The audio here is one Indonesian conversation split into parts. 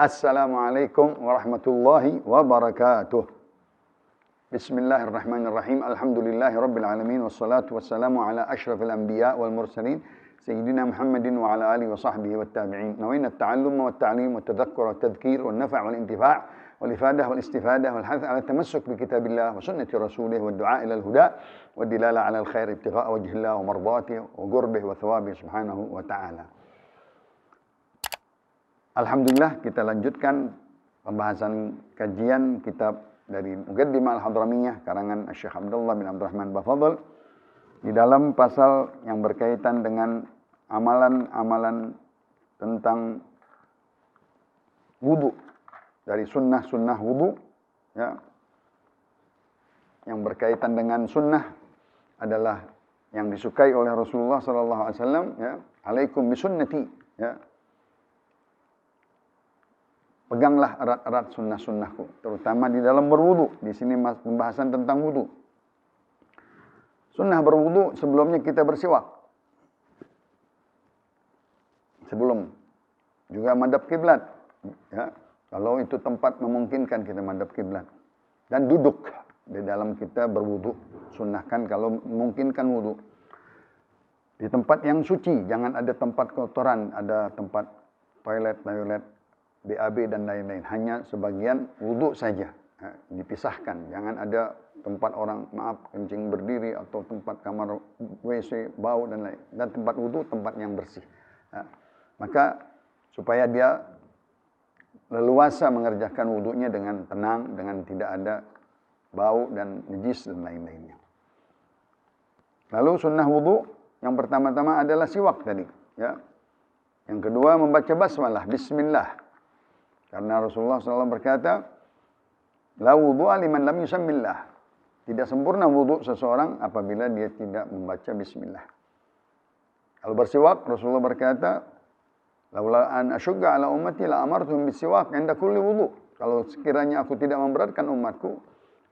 Assalamualaikum warahmatullahi wabarakatuh. Bismillahirrahmanirrahim. Alhamdulillahi rabbil alamin. Wassalatu wassalamu ala ashrafil anbiya wal mursalin. Sayyidina Muhammadin wa ala alihi wa sahbihi wa tabi'in. Nawaina at-ta'allum wa at-ta'lim wa at-tadhakkur wa at-tadhkir wa an-naf' wal intifa' wal ifadah wal istifadah wal hath ala tamassuk bi kitabillah wa sunnati rasulih wa ad-du'a ila al-huda wa ad-dilala ala al-khair ibtigha'a wajhillah wa mardatihi wa qurbih wa thawabihi subhanahu wa ta'ala. Alhamdulillah, kita lanjutkan pembahasan kajian kitab dari Muqaddimah Al-Hadramiyah karangan Syekh Abdullah bin Abdurrahman Bafadl di dalam pasal yang berkaitan dengan amalan-amalan tentang wudu, dari sunnah-sunnah wudu, ya. Yang berkaitan dengan sunnah adalah yang disukai oleh Rasulullah SAW, ya. Alaikum bisunnati, ya. Peganglah erat-erat sunnah-sunnahku, terutama di dalam berwudu. Di sini pembahasan tentang wudu. Sunnah berwudu sebelumnya kita bersiwak. Sebelum juga madhab kiblat, ya. Kalau itu tempat memungkinkan kita madhab kiblat. Dan duduk di dalam kita berwudu. Sunnahkan kalau memungkinkan wudu. Di tempat yang suci, jangan ada tempat kotoran, ada tempat toilet, BAB dan lain-lain. Hanya sebagian wudhu saja, dipisahkan. Jangan ada tempat orang, kencing berdiri, atau tempat kamar WC, bau dan lain. Dan tempat wudhu, tempat yang bersih. Maka supaya dia leluasa mengerjakan wudhunya dengan tenang, dengan tidak ada bau dan najis dan lain-lainnya. Lalu sunnah wudhu yang pertama-tama adalah siwak tadi, ya. Yang kedua membaca basmalah, bismillah. Karena Rasulullah SAW berkata, la wudu'a liman lam yusammillah. Tidak sempurna wudu seseorang apabila dia tidak membaca bismillah. Kalau bersiwak, Rasulullah berkata, laula an asyugga ala ummati la amartuhum bisiwak 'inda kulli wudu. Kalau sekiranya aku tidak memberatkan umatku,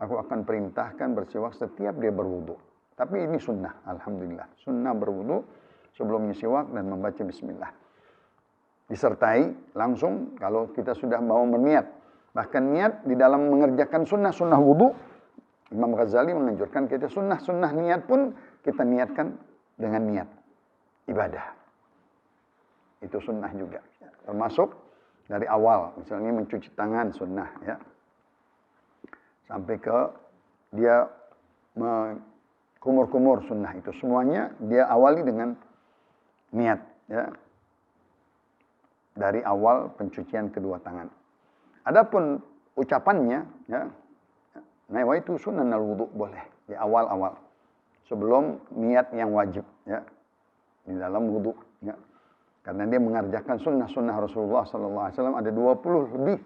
aku akan perintahkan bersiwak setiap dia berwudu. Tapi ini sunnah, alhamdulillah. Sunnah berwudu sebelumnya siwak dan membaca bismillah. Disertai langsung kalau kita sudah mau berniat. Bahkan niat di dalam mengerjakan sunnah-sunnah wudu, Imam Ghazali menganjurkan kita sunnah-sunnah niat pun kita niatkan dengan niat ibadah. Itu sunnah juga. Termasuk dari awal, misalnya mencuci tangan sunnah, ya. Sampai ke dia kumur-kumur sunnah, itu semuanya dia awali dengan niat, ya. Dari awal pencucian kedua tangan. Adapun ucapannya, ya, nawaitu sunanal wudu boleh di awal-awal sebelum niat yang wajib, ya, di dalam wudu, ya. Karena dia mengerjakan sunnah-sunnah Rasulullah SAW ada 20 lebih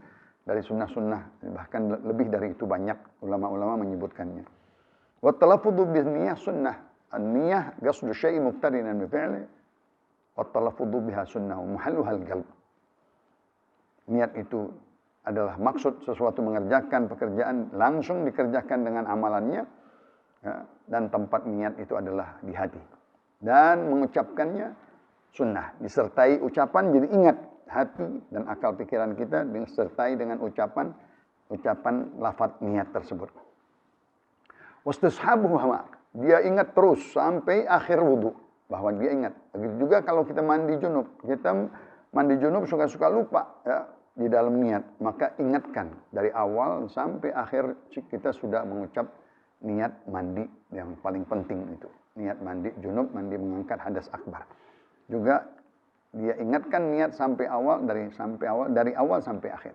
dari sunnah-sunnah, bahkan lebih dari itu banyak ulama-ulama menyebutkannya. Wa talaffudzu bin-niyah sunnah. An-niyah qasdu syai'in muqtarinan bi fi'li. Wat-talaffudzu biha sunnah wa muhalluhal qalb. Niat itu adalah maksud sesuatu mengerjakan pekerjaan langsung dikerjakan dengan amalannya, ya, dan tempat niat itu adalah di hati. Dan mengucapkannya sunnah, disertai ucapan, jadi ingat hati dan akal pikiran kita disertai dengan ucapan lafaz niat tersebut. Wastashabuhu hama, dia ingat terus sampai akhir wudu bahwa dia ingat. Begitu juga kalau kita mandi junub, suka-suka lupa, ya, di dalam niat, maka ingatkan dari awal sampai akhir kita sudah mengucap niat mandi yang paling penting itu. Niat mandi junub, mandi mengangkat hadas akbar. Juga dia ingatkan niat sampai awal dari awal sampai akhir.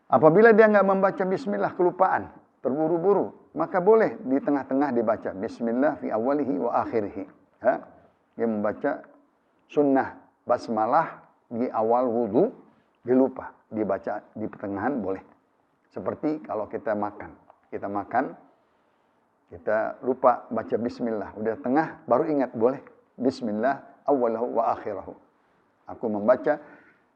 Apabila dia nggak membaca bismillah kelupaan, terburu-buru, maka boleh di tengah-tengah dibaca bismillah fi awalihi wa akhirihi. Ya. Dia membaca sunnah basmalah di awal wudu, dia lupa, dibaca di pertengahan boleh. Seperti kalau kita makan, kita lupa baca bismillah, udah tengah baru ingat, boleh bismillah awalahu wa akhirahu. Aku membaca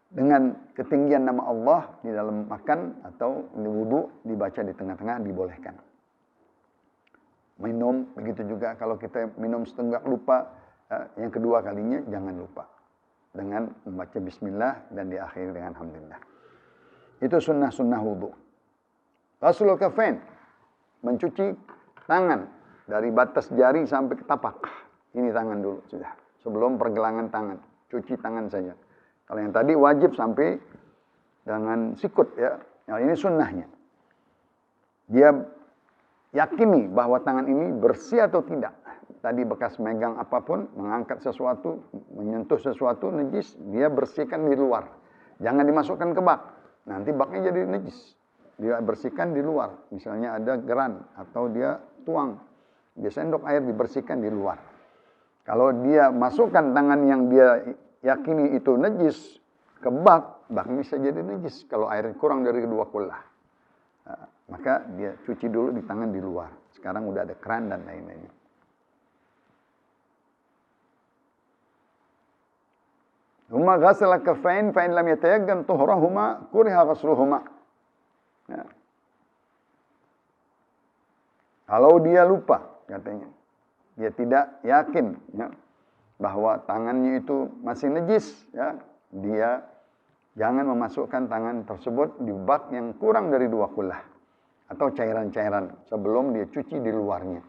dengan ketinggian nama Allah di dalam makan atau di wudu, dibaca di tengah-tengah dibolehkan. Minum begitu juga, kalau kita minum setengah lupa, yang kedua kalinya jangan lupa dengan membaca bismillah dan diakhiri dengan alhamdulillah. Itu sunnah-sunnah wudu. Ghuslul kafain, mencuci tangan dari batas jari sampai ke tapak. Ini tangan dulu sudah. Sebelum pergelangan tangan, cuci tangan saja. Kalau yang tadi wajib sampai dengan sikut ya. Nah, ini sunnahnya. Dia yakini bahwa tangan ini bersih atau tidak. Tadi bekas megang apapun, mengangkat sesuatu, menyentuh sesuatu najis, dia bersihkan di luar. Jangan dimasukkan ke bak. Nanti baknya jadi najis. Dia bersihkan di luar. Misalnya ada geran atau dia tuang. Dia sendok air dibersihkan di luar. Kalau dia masukkan tangan yang dia yakini itu najis ke bak, baknya bisa jadi najis kalau air kurang dari 2 kullah. Nah, maka dia cuci dulu di tangan di luar. Sekarang udah ada keran dan lain-lainnya. Huma ghasala kaffain fa in lam yatayaggan tuhrahuma kuriha ghasluhuma. Ya. Kalau dia lupa katanya, dia tidak yakin ya, bahwa tangannya itu masih najis, ya, dia jangan memasukkan tangan tersebut di bak yang kurang dari 2 kullah atau cairan-cairan sebelum dia cuci di luarnya.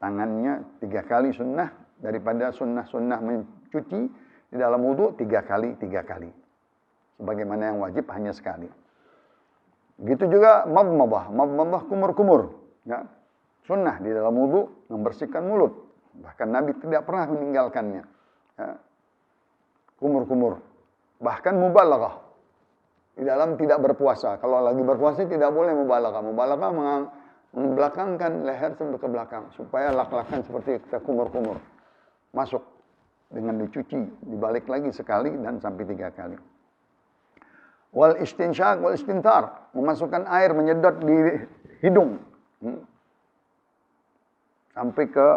Tangannya 3 kali sunnah daripada sunnah-sunnah mencuci di dalam wudu 3 kali. Sebagaimana yang wajib hanya sekali. Begitu juga madmadah kumur-kumur. Ya. Sunnah di dalam wudu membersihkan mulut. Bahkan Nabi tidak pernah meninggalkannya. Ya. Kumur-kumur. Bahkan mubalaghah. Di dalam tidak berpuasa. Kalau lagi berpuasa tidak boleh mubalaghah. Mubalaghah membelakangkan leher sampai ke belakang. Supaya lak-lakan seperti kita kumur-kumur. Masuk. Dengan dicuci, dibalik lagi sekali dan sampai 3 kali. Wal istinsyaq wal istintar, memasukkan air menyedot di hidung sampai ke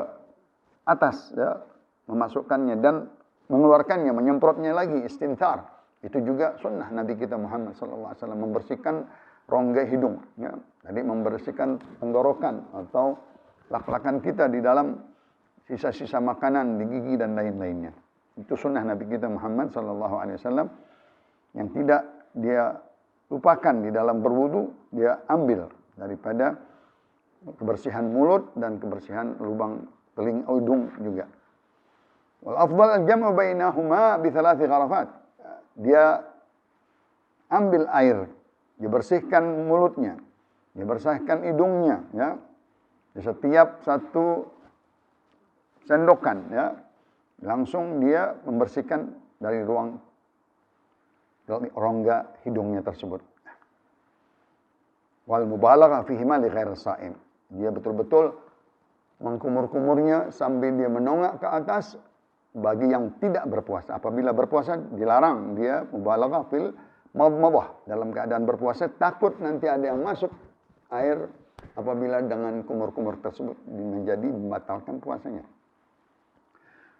atas ya, memasukkannya dan mengeluarkannya, menyemprotnya lagi, istintar. Itu juga sunnah Nabi kita Muhammad SAW membersihkan rongga hidung ya. Jadi membersihkan tenggorokan atau lak-lakan kita di dalam sisa-sisa makanan di gigi dan lain-lainnya. Itu sunnah Nabi kita Muhammad SAW yang tidak dia lupakan di dalam berwudu, dia ambil daripada kebersihan mulut dan kebersihan lubang telinga hidung juga. Wal afdal al-jam'u bainahuma bi 3 gharafat. Dia ambil air, dibersihkan mulutnya, dibersihkan hidungnya ya. Di setiap satu sendokan ya, langsung dia membersihkan dari rongga hidungnya tersebut. Wal mubalaghah fihi ma li ghairi shaim. Dia betul-betul mengkumur-kumurnya sambil dia menongak ke atas bagi yang tidak berpuasa. Apabila berpuasa dilarang dia mubalaghah fil madmadah. Dalam keadaan berpuasa takut nanti ada yang masuk air apabila dengan kumur-kumur tersebut menjadi membatalkan puasanya.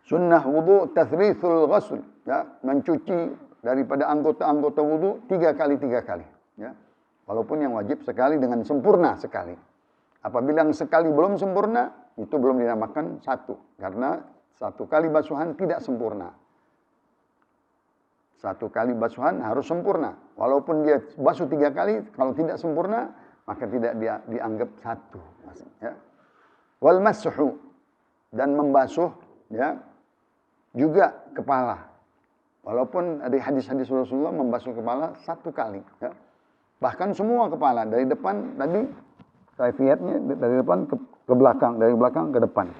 Sunnah wudu tathrithul ghusl, ya, mencuci daripada anggota-anggota wudu 3 kali, ya. Walaupun yang wajib sekali dengan sempurna sekali. Apabila yang sekali belum sempurna, itu belum dinamakan 1 karena 1 kali basuhan tidak sempurna. 1 kali basuhan harus sempurna. Walaupun dia basuh 3 kali, kalau tidak sempurna, maka tidak dia dianggap 1. Ya. Wal mashu, dan membasuh ya juga kepala. Walaupun ada hadis-hadis Rasulullah membasuh kepala 1 kali. Ya. Bahkan semua kepala dari depan tadi kaifiatnya dari depan ke belakang, dari belakang ke depan.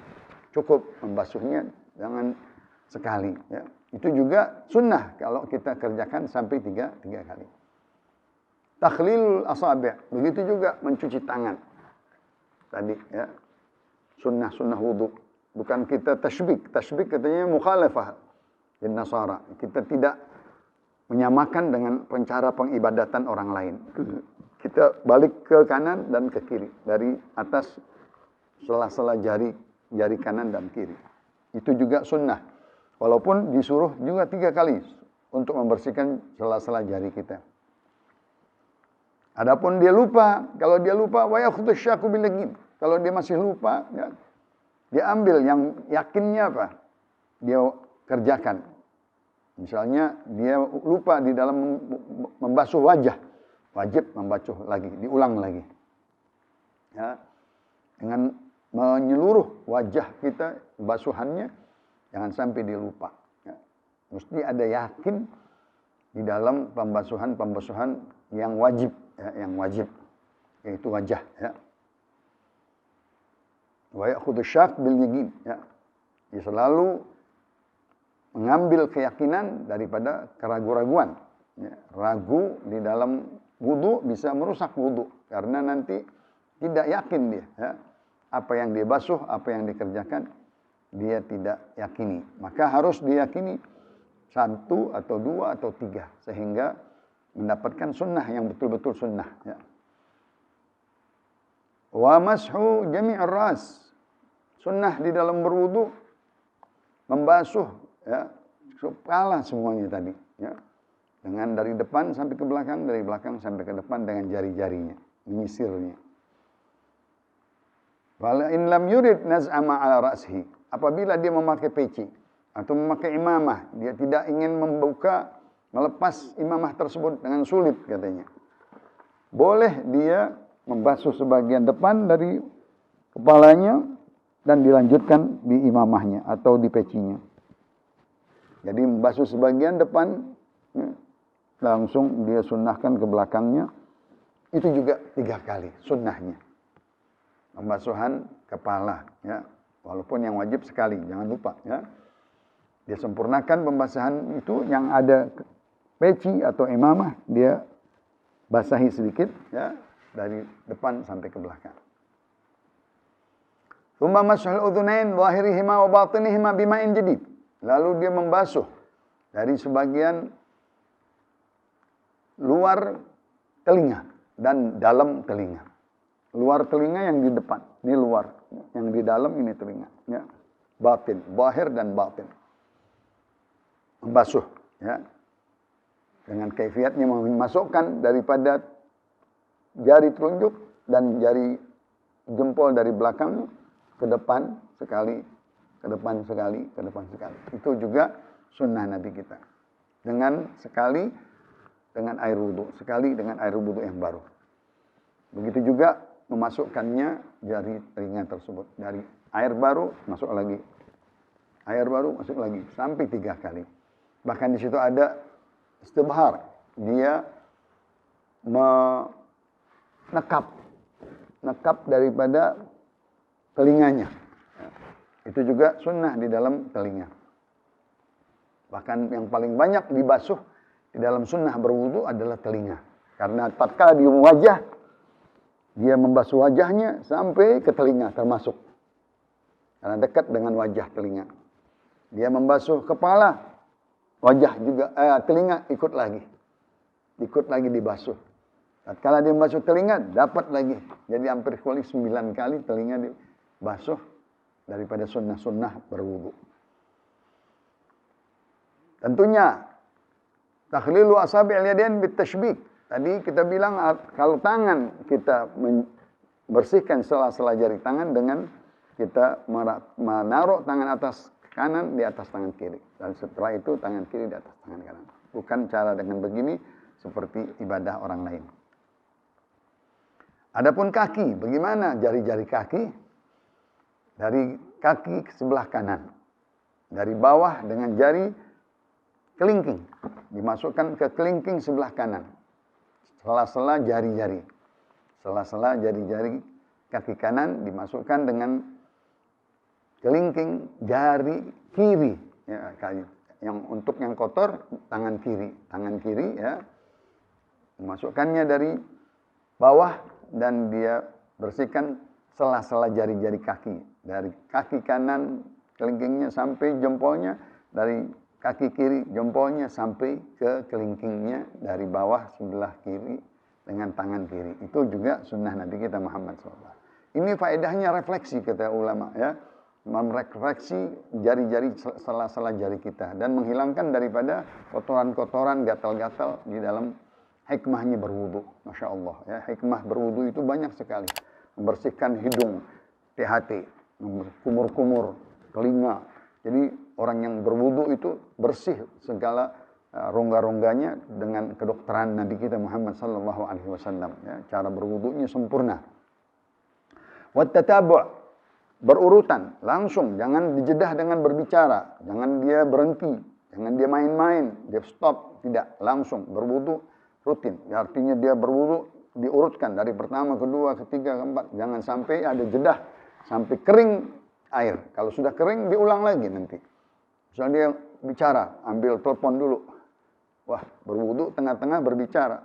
Cukup membasuhnya jangan sekali. Ya. Itu juga sunnah kalau kita kerjakan sampai 3 kali. Takhlil asabi', begitu juga mencuci tangan. Tadi ya. Sunnah wudu. Bukan kita tasybik. Tasybik katanya mukhalafah bin Nasara. Kita tidak menyamakan dengan cara pengibadatan orang lain. Kita balik ke kanan dan ke kiri. Dari atas sela-sela jari kanan dan kiri. Itu juga sunnah. Walaupun disuruh juga 3 kali untuk membersihkan sela-sela jari kita. Adapun dia lupa, kalau dia lupa wa yakhudhu syaku bil yaqin. Kalau dia masih lupa, ya, dia ambil yang yakinnya apa? Dia kerjakan. Misalnya dia lupa di dalam membasuh wajah. wajib membasuh lagi, diulang lagi. Ya, dengan menyeluruh wajah kita basuhannya, jangan sampai dilupa. Ya, mesti ada yakin di dalam pembasuhan yang wajib, ya, yang wajib, yaitu wajah. Ya. Wa ya'khudhu syak bil yaqin. Ya. Dia selalu mengambil keyakinan daripada keraguan-raguan. Ya, ragu di dalam wudu bisa merusak wudu karena nanti tidak yakin dia. Ya. Apa yang dia basuh, apa yang dikerjakan, dia tidak yakini. Maka harus diyakini 1 atau 2 atau 3 sehingga mendapatkan sunnah yang betul-betul sunnah. Ya. Wa mashu jami'ar ras. Sunnah di dalam berwudu membasuh, ya, kepala semuanya tadi. Ya. Dengan dari depan sampai ke belakang, dari belakang sampai ke depan dengan jari-jarinya, menyisirnya. Wala in lam yurid naz'ama ala ra'sihi. Apabila dia memakai peci atau memakai imamah, dia tidak ingin melepas imamah tersebut dengan sulit katanya. Boleh dia membasuh sebagian depan dari kepalanya dan dilanjutkan di imamahnya atau di pecinya. Jadi membasuh sebagian depan, langsung dia sunnahkan ke belakangnya. Itu juga 3 kali sunnahnya. Pembasuhan kepala, ya. Walaupun yang wajib sekali, jangan lupa, ya. Dia sempurnakan pembasahan itu yang ada peci atau imamah, dia basahi sedikit, ya, dari depan sampai ke belakang. Tsumma mashul udhunain zahirihima wa batinihima bima'in jadid. Lalu dia membasuh dari sebagian luar telinga dan dalam telinga. Luar telinga yang di depan, ini luar. Yang di dalam ini telinga. Ya. Batin, zahir dan batin. Membasuh. Ya. Dengan kaifiatnya memasukkan daripada jari telunjuk dan jari jempol dari belakang ke depan sekali, ke depan sekali, ke depan sekali. Itu juga sunnah Nabi kita. Dengan sekali dengan air wudu, sekali dengan air wudu yang baru. Begitu juga memasukkannya jari telinga tersebut. Dari air baru masuk lagi. Air baru masuk lagi sampai 3 kali. Bahkan di situ ada istibhar. Dia nekap daripada telinganya. Itu juga sunnah di dalam telinga. Bahkan yang paling banyak dibasuh di dalam sunnah berwudu adalah telinga. Karena tatkala di wajah, dia membasuh wajahnya sampai ke telinga termasuk. Karena dekat dengan wajah telinga. Dia membasuh kepala, wajah juga, telinga ikut lagi. Ikut lagi dibasuh. Tatkala dia membasuh telinga, dapat lagi. Jadi hampir 9 kali telinga dibasuh daripada sunnah-sunnah berwudu. Tentunya takhlilu asabi'il yadain bitashbik. Tadi kita bilang kalau tangan kita membersihkan sela-sela jari tangan dengan kita menaruh tangan atas kanan di atas tangan kiri. Dan setelah itu tangan kiri di atas tangan kanan. Bukan cara dengan begini seperti ibadah orang lain. Adapun kaki, bagaimana jari-jari kaki? Dari kaki ke sebelah kanan. Dari bawah dengan jari kelingking. Dimasukkan ke kelingking sebelah kanan. Sela-sela jari-jari. Sela-sela jari-jari kaki kanan dimasukkan dengan kelingking jari kiri. Ya, yang untuk yang kotor, tangan kiri. Tangan kiri, ya. Memasukkannya dari bawah dan dia bersihkan sela-sela jari-jari kaki. Dari kaki kanan kelingkingnya sampai jempolnya, dari kaki kiri jempolnya sampai ke kelingkingnya dari bawah sebelah kiri dengan tangan kiri. Itu juga sunnah Nabi kita Muhammad SAW. Ini faedahnya refleksi kata ulama, ya. Merefleksi jari-jari sela-sela jari kita dan menghilangkan daripada kotoran-kotoran gatal-gatal di dalam hikmahnya berwudu. Masya Allah, ya, hikmah berwudu itu banyak sekali. Membersihkan hidung, THT, kumur-kumur, telinga. Jadi orang yang berwudu itu bersih segala rongga-rongganya dengan kedokteran Nabi kita Muhammad sallallahu alaihi wasallam, ya, cara berwudunya sempurna. Wat tatabu', berurutan, langsung, jangan dijedah dengan berbicara, jangan dia berhenti, jangan dia main-main, dia stop, tidak, langsung berwudu rutin. Ya, artinya dia berwudu diurutkan dari pertama, kedua, ketiga, keempat, jangan sampai ada jedah sampai kering air. Kalau sudah kering diulang lagi nanti. Misalnya dia bicara, ambil telepon dulu. Wah, berwudu tengah-tengah berbicara.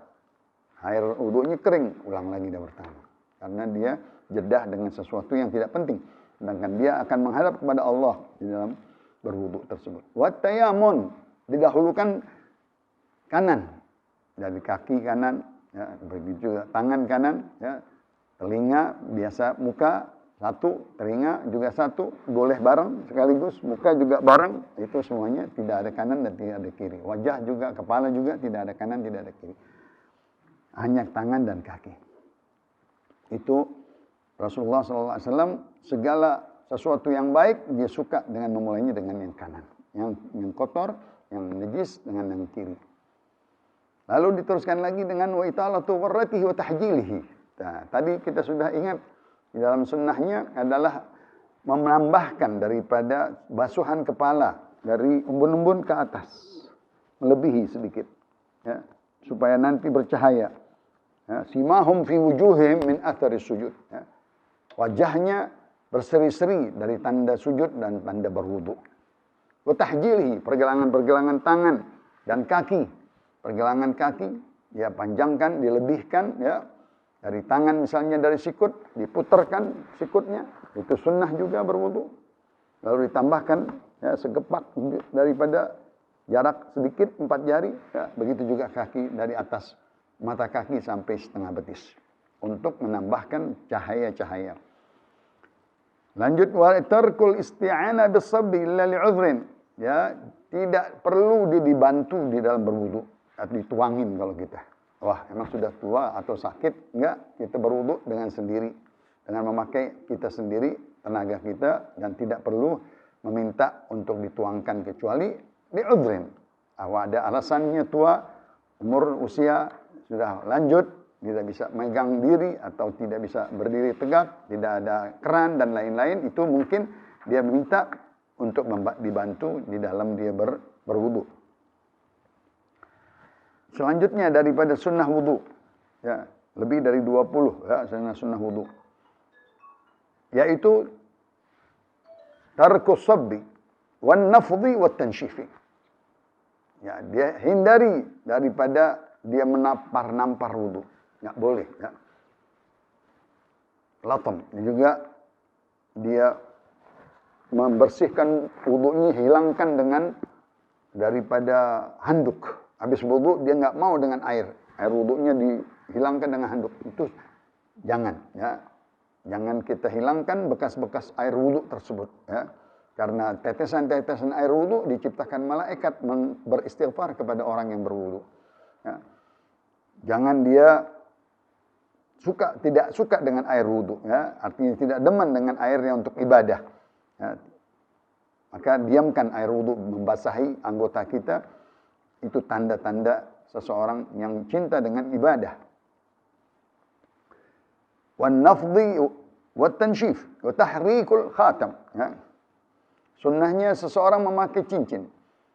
Air wudunya kering, ulang lagi dari pertama. Karena dia jedah dengan sesuatu yang tidak penting. Sedangkan dia akan menghadap kepada Allah di dalam berwudu tersebut. Wat tayamun, didahulukan kanan. Dari kaki kanan, ya, begitu juga tangan kanan, ya, telinga biasa, muka satu, telinga juga satu, boleh bareng sekaligus, muka juga bareng, itu semuanya tidak ada kanan dan tidak ada kiri. Wajah juga, kepala juga tidak ada kanan, tidak ada kiri. Hanya tangan dan kaki. Itu Rasulullah SAW, segala sesuatu yang baik dia suka dengan memulainya dengan yang kanan, yang kotor, yang najis dengan yang kiri. Lalu diteruskan lagi dengan wa italatu warratihi wa tahjilihi. Nah, tadi kita sudah ingat di dalam sunnahnya adalah menambahkan daripada basuhan kepala dari umbun-umbun ke atas, melebihi sedikit, ya, supaya nanti bercahaya. Ya, simahum fi wujuhihim min athari sujud. Ya. Wajahnya berseri-seri dari tanda sujud dan tanda berwudu. Wa tahjilihi, pergelangan-pergelangan tangan dan kaki. Pergelangan kaki, ya, panjangkan, dilebihkan, ya, dari tangan misalnya dari sikut, diputarkan sikutnya, itu sunnah juga berwudu. Lalu ditambahkan, ya, segepak daripada jarak sedikit 4 jari, ya, begitu juga kaki dari atas mata kaki sampai setengah betis untuk menambahkan cahaya-cahaya. Lanjut, wa tarkul isti'ana bis-sabbi illa li'udhrin, ya, tidak perlu dibantu di dalam berwudu. Atau dituangin kalau kita. Wah, emang sudah tua atau sakit? Enggak, kita berwudu dengan sendiri. Dengan memakai kita sendiri, tenaga kita, dan tidak perlu meminta untuk dituangkan kecuali diudhrin. Ada alasannya tua, umur usia sudah lanjut, tidak bisa megang diri atau tidak bisa berdiri tegak, tidak ada keran dan lain-lain, itu mungkin dia minta untuk dibantu di dalam dia berwudu. Selanjutnya daripada sunnah wudu, ya, lebih dari 20, ya, sunnah wudu, yaitu tarkus sabbi wan nafdhi wat tanshifi. Ya, dia hindari daripada dia menampar wudu, enggak boleh, ya. Latam juga dia membersihkan wudunya, hilangkan dengan daripada handuk. Habis wudu dia nggak mau dengan air wudunya dihilangkan dengan handuk, itu jangan, ya, jangan kita hilangkan bekas-bekas air wudu tersebut, ya, karena tetesan-tetesan air wudu diciptakan malaikat beristighfar kepada orang yang berwudu, ya. Jangan dia tidak suka dengan air wudu, ya, artinya tidak demen dengan airnya untuk ibadah, ya. Maka diamkan air wudu membasahi anggota kita. Itu tanda-tanda seseorang yang cinta dengan ibadah. Wan nafdhi wat tanshif wa tahrikul khatam, ya. Sunnahnya seseorang memakai cincin.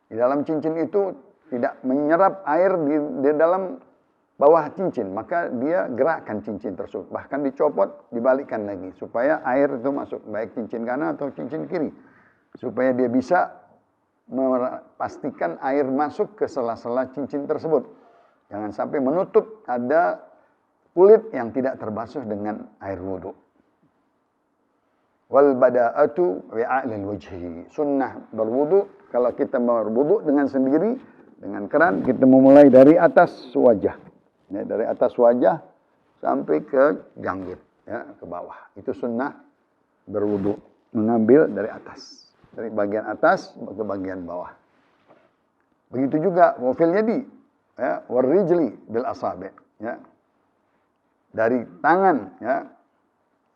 Di dalam cincin itu tidak menyerap air di dalam bawah cincin, maka dia gerakkan cincin tersebut, bahkan dicopot, dibalikkan lagi supaya air itu masuk, baik cincin kanan atau cincin kiri, supaya dia bisa memastikan air masuk ke sela-sela cincin tersebut. Jangan sampai menutup ada kulit yang tidak terbasuh dengan air wudu. Wal bada'atu wi'a'lil wajhi. Sunnah berwudu, kalau kita berwudu dengan sendiri, dengan keran, kita memulai dari atas wajah. Ya, dari atas wajah sampai ke janggut, ya, ke bawah. Itu sunnah berwudu, mengambil dari atas. Dari bagian atas ke bagian bawah. Begitu juga wafil yadi, ya, warrijli bil asabi, ya. Dari tangan, ya.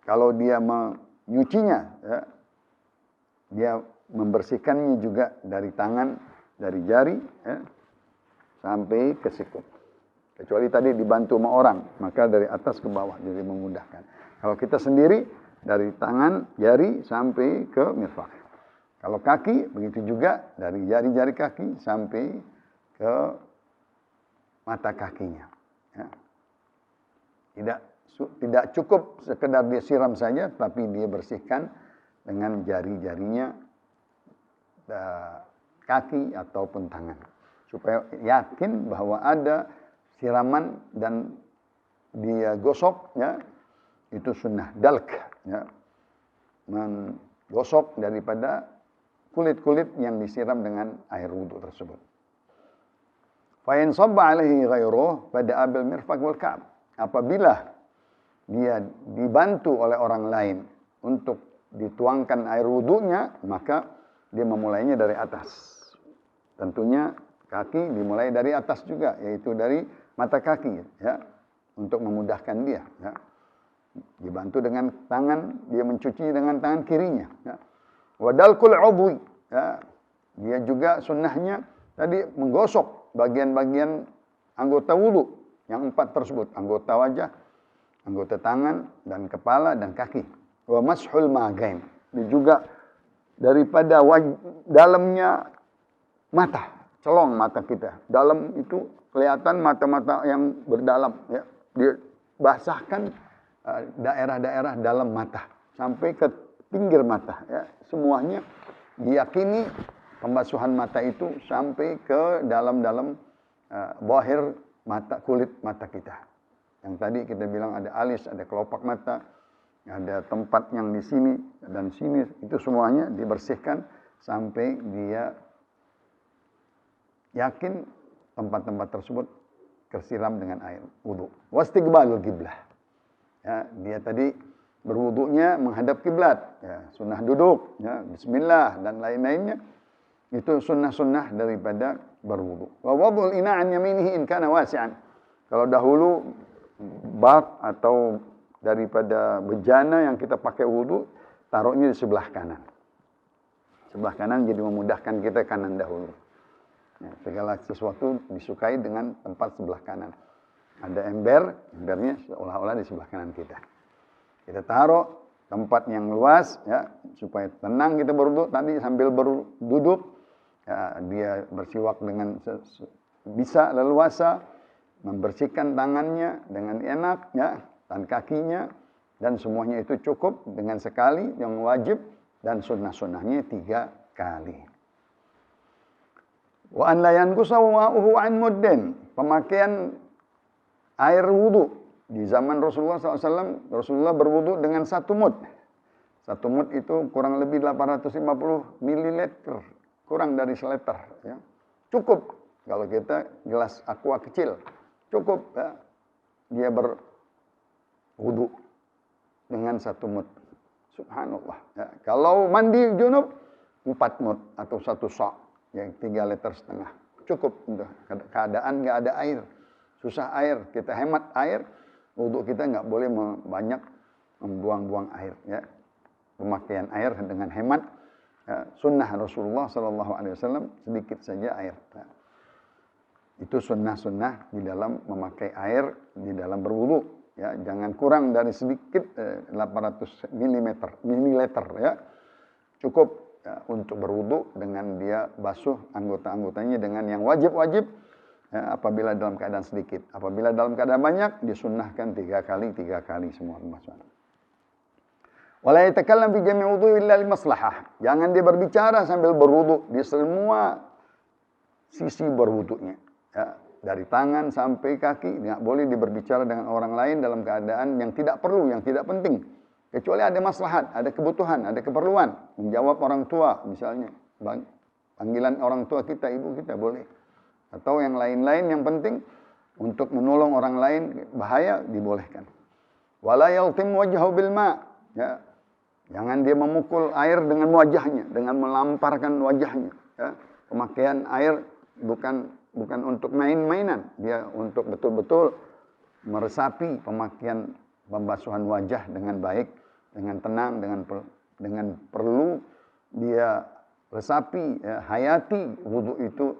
Kalau dia menyucinya, ya, dia membersihkannya juga dari tangan, dari jari, ya. sampai ke siku. Kecuali tadi dibantu sama orang, maka dari atas ke bawah jadi memudahkan. Kalau kita sendiri dari tangan, jari sampai ke mirfaq. Kalau kaki begitu juga dari jari-jari kaki sampai ke mata kakinya. Ya. Tidak cukup sekedar dia siram saja, tapi dia bersihkan dengan jari-jarinya, kaki ataupun tangan, supaya yakin bahwa ada siraman dan dia gosok, ya, itu sunnah dalk, ya, menggosok daripada kulit-kulit yang disiram dengan air wudhu tersebut. Fa in sabba alaihi ghairuhu bada'a bil mirfaq wal ka'b. Apabila dia dibantu oleh orang lain untuk dituangkan air wudhunya, maka dia memulainya dari atas. Tentunya kaki dimulai dari atas juga, yaitu dari mata kaki, ya, untuk memudahkan dia. Ya. Dibantu dengan tangan, dia mencuci dengan tangan kirinya. Ya. Wadalkul udwi, ya. Dia juga sunnahnya tadi menggosok bagian-bagian anggota wudhu yang 4 tersebut, anggota wajah, anggota tangan, dan kepala, dan kaki. Wa mashul magain. Dia juga daripada dalamnya mata, celong mata kita. Dalam itu kelihatan mata-mata yang berdalam, ya. Dia basahkan daerah-daerah dalam mata sampai ke pinggir mata, ya. Semuanya diyakini pembasuhan mata itu sampai ke dalam-dalam zahir mata, kulit mata kita. Yang tadi kita bilang ada alis, ada kelopak mata, ada tempat yang di sini dan sini, itu semuanya dibersihkan sampai dia yakin tempat-tempat tersebut tersiram dengan air wudu. Wastiqbalul qiblah. Ya, dia tadi berwudunya menghadap kiblat, ya, sunnah duduk, ya, bismillah dan lain-lainnya. Itu sunnah-sunnah daripada berwudu. Wa wadul ina'an yaminihi in kana wasi'an. Kalau dahulu bak atau daripada bejana yang kita pakai wudu, taruhnya di sebelah kanan. Sebelah kanan jadi memudahkan kita kanan dahulu. Ya, segala sesuatu disukai dengan tempat sebelah kanan. Ada embernya seolah-olah di sebelah kanan kita. Kita taruh tempat yang luas, ya, supaya tenang kita berwudu tadi sambil berduduk. Ya, dia bersiwak dengan bisa leluasa, membersihkan tangannya dengan enak, ya, dan kakinya, dan semuanya itu cukup dengan sekali yang wajib, dan sunnah-sunnahnya 3 kali. Wa an la yanqusa ma'uhu an muddin. Pemakaian air wudu di zaman Rasulullah SAW, Rasulullah berwudu dengan 1 mud. 1 mud itu kurang lebih 850 ml, kurang dari seliter, ya. Cukup kalau kita gelas aqua kecil, cukup, ya, dia berwudu dengan 1 mud. Subhanallah. Ya. Kalau mandi junub 4 mud atau 1 sa', yang 3,5 liter. Cukup untuk keadaan nggak ada air, susah air, kita hemat air, wudu kita nggak boleh banyak membuang-buang air, ya. Pemakaian air dengan hemat, ya, sunnah Rasulullah SAW, sedikit saja air. Ya. Itu sunnah-sunnah di dalam memakai air di dalam berwudu, ya. Jangan kurang dari sedikit 800 mililiter, ya. Cukup, ya, untuk berwudu dengan dia basuh anggota-anggotanya dengan yang wajib-wajib, ya, apabila dalam keadaan sedikit. Apabila dalam keadaan banyak, disunnahkan 3 kali semua pembasuhan. Wala yatakallam fi jami' wudu illa li maslahah. Jangan dia berbicara sambil berwudu di semua sisi berwudunya, ya, dari tangan sampai kaki. Tidak boleh dia berbicara dengan orang lain dalam keadaan yang tidak perlu, yang tidak penting. Kecuali ada maslahat, ada kebutuhan, ada keperluan. Menjawab orang tua misalnya, panggilan orang tua kita, ibu kita, boleh. Atau yang lain-lain yang penting untuk menolong orang lain, bahaya, dibolehkan. Wala yaltim wajhahu bil ma', ya. Jangan dia memukul air dengan wajahnya, dengan melamparkan wajahnya, ya. Pemakaian air bukan untuk main-mainan, dia untuk betul-betul meresapi pemakaian pembasuhan wajah dengan baik, dengan tenang, dengan perlu dia resapi, ya, hayati wudu itu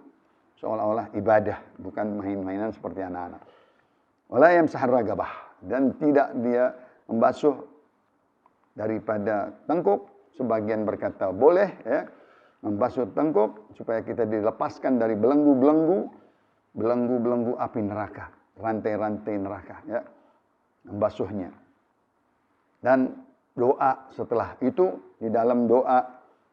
seolah-olah ibadah, bukan main-mainan seperti anak-anak. Wala yamsahar ragabah, dan tidak dia membasuh daripada tengkuk. Sebagian berkata boleh ya, membasuh tengkuk supaya kita dilepaskan dari belenggu-belenggu api neraka, rantai-rantai neraka ya. Membasuhnya. Dan doa setelah itu, di dalam doa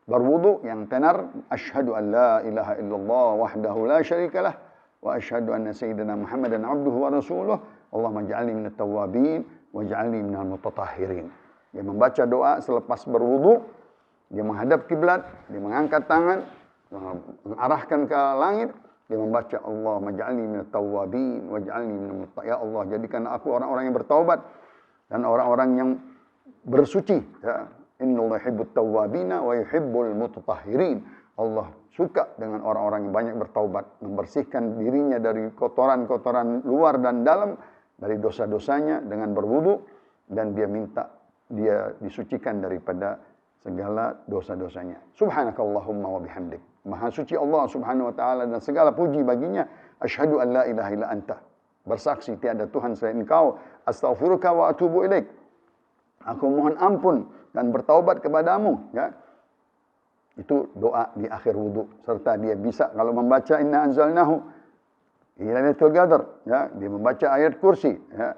berwudu yang tenar, asyhadu an la ilaha illallah wahdahu la syarikalah wa asyhadu anna sayyidina Muhammadan abduhu wa rasuluh, Allahumma ja'alni minat tawwabin wa ja'alni minal mutatahhirin. Dia membaca doa selepas berwudu, dia menghadap kiblat, dia mengangkat tangan, mengarahkan ke langit, dia membaca Allahumma ja'alni minat tawwabin wa ja'alni minal mutatahhirin. Ya Allah, jadikan aku orang-orang yang bertaubat dan orang-orang yang bersuci ya. Innallaha yuhibbut tawwabina wa yuhibbul mutatahhirin. Allah suka dengan orang-orang yang banyak bertaubat, membersihkan dirinya dari kotoran-kotoran luar dan dalam, dari dosa-dosanya dengan berwudu, dan dia minta dia disucikan daripada segala dosa-dosanya. Subhanakallahumma wa bihamdik. Maha suci Allah Subhanahu wa taala dan segala puji baginya. Asyhadu an la ilaha illa anta. Bersaksi tiada Tuhan selain Engkau. Astaghfiruka wa atubu ilaik. Aku mohon ampun dan bertaubat kepadamu ya. Itu doa di akhir wudu, serta dia bisa kalau membaca inna anzalnahu ila lailatul qadar ya, dia membaca ayat kursi ya.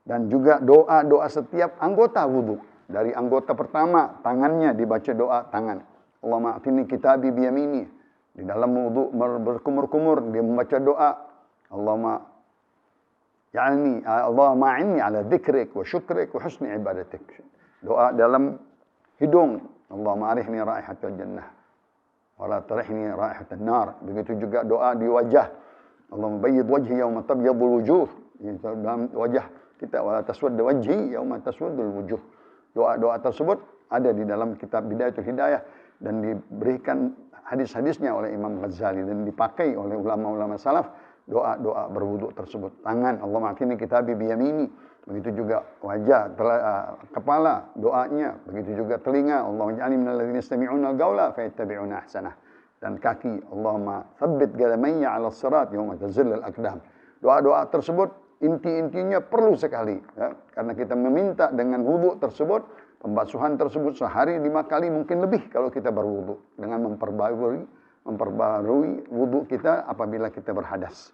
Dan juga doa-doa setiap anggota wudu. Dari anggota pertama tangannya dibaca doa tangan. Allahumma atini kitabi biyamini. Di dalam wudu berkumur-kumur dia membaca doa Allahumma ja'alni Allahumma a'inni ala dzikrik wa syukrik wa husni ibadatik. Doa dalam hidung, Allahumma arihni raihatal jannah wa la tarihni raihatan nar. Begitu juga doa di wajah, Allahumma bayyid wajhi yauma tabyadul wujuh. Dalam wajah kita, wa la taswadda wajhi yauma taswaddul wujuh. Doa-doa tersebut ada di dalam kitab Bidayatul Hidayah dan diberikan hadis-hadisnya oleh Imam Ghazali dan dipakai oleh ulama-ulama salaf. Doa-doa berwudu tersebut. Tangan, Allahumma atini kitabi biyamini. Begitu juga wajah, kepala, doanya. Begitu juga telinga, Allahumma ja'alni minal ladzina yastami'una al-qawla fayattabi'una ahsanah. Dan kaki, Allahumma tsabbit qadamayya 'alas sirat yauma tazillul aqdam. Doa-doa tersebut inti-intinya perlu sekali ya, karena kita meminta dengan wudu tersebut, pembasuhan tersebut sehari 5 kali mungkin lebih kalau kita berwudu, dengan memperbarui wudu kita apabila kita berhadas.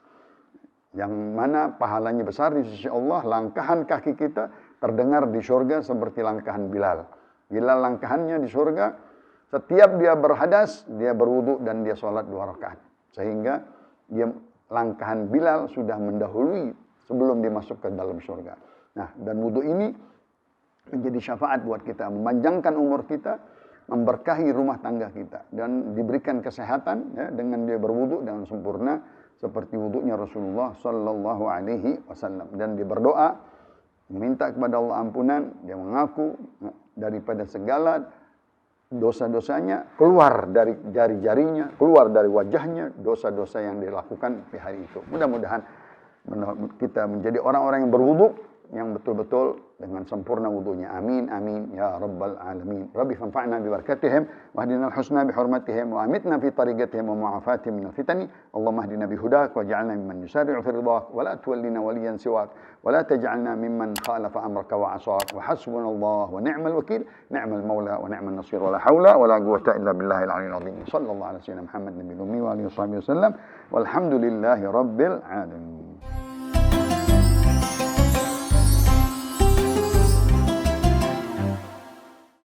Yang mana pahalanya besar di sisi Allah. Langkahan kaki kita terdengar di surga seperti langkahan Bilal. Bilal langkahannya di surga, setiap dia berhadas, dia berwudu dan dia sholat 2 rakaat. Sehingga dia langkahan Bilal sudah mendahului sebelum dia masuk ke dalam surga. Nah, dan wudu ini menjadi syafaat buat kita, memanjangkan umur kita, memberkahi rumah tangga kita, dan diberikan kesehatan ya, dengan dia berwudu dengan sempurna seperti wudunya Rasulullah sallallahu alaihi wasallam. Dan dia berdoa meminta kepada Allah ampunan, dia mengaku daripada segala dosa-dosanya, keluar dari jari-jarinya, keluar dari wajahnya dosa-dosa yang dilakukan di hari itu. Mudah-mudahan kita menjadi orang-orang yang berwudu yang betul-betul dengan sempurna wudunya. Amin amin ya rabbal alamin. Rabbi fanfa'na bi barakatihim wa hdina al-husna bi hurmatihim wa amitna fi tariqatihim wa mu'afatihim min al-fitani. Allahumma hdina bi hudak waj'alna mimman yusari'u fi ridak wa la tuwallina waliyan siwak wa la taj'alna mimman khalafa amraka wa 'asak wa hasbunallahu wa ni'mal wakeel, ni'mal maula wa ni'man nasir, wa la haula wa la quwwata illa billahil 'aliyyil 'azim. Sallallahu ala sayyidina Muhammad nabiyil ummi wa alihi wasallam. Walhamdulillahi rabbil alamin.